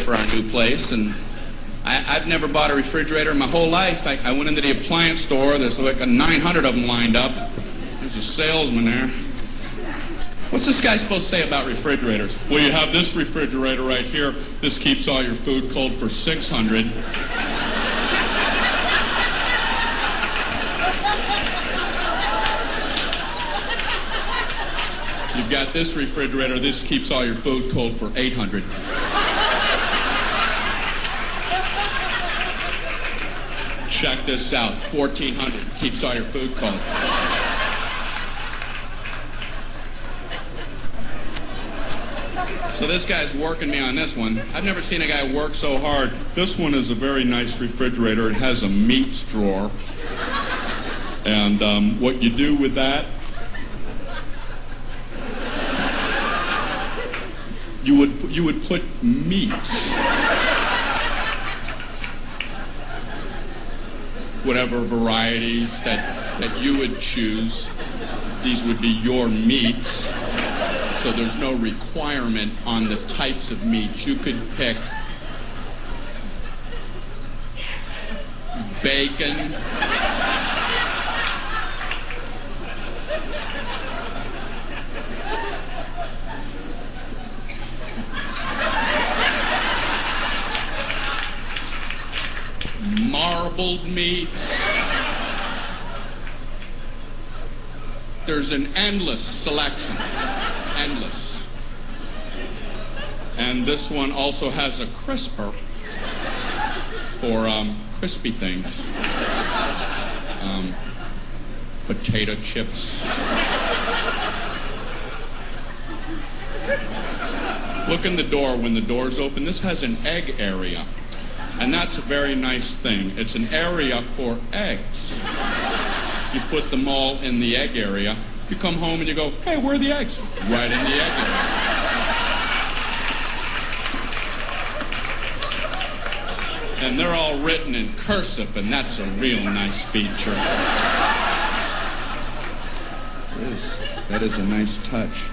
for our new place, and I've never bought a refrigerator in my whole life. I went into the appliance store. There's like 900 of them lined up. There's a salesman there. What's this guy supposed to say about refrigerators? Well, you have this refrigerator right here. This keeps all your food cold for 600. You've got this refrigerator. This keeps all your food cold for 800. Check this out. 1,400 keeps all your food cold. So this guy's working me on this one. I've never seen a guy work so hard. This one is a very nice refrigerator. It has a meats drawer. And what you do with that, you would put meats, whatever varieties that you would choose. These would be your meats. So there's no requirement on the types of meats. You could pick bacon, marbled meats. There's an endless selection. Endless. And this one also has a crisper for crispy things. Potato chips. Look in the door when the door's open. This has an egg area. And that's a very nice thing. It's an area for eggs. You put them all in the egg area. You come home and you go, hey, where are the eggs? Right in the egg area. And they're all written in cursive, and that's a real nice feature. That is a nice touch.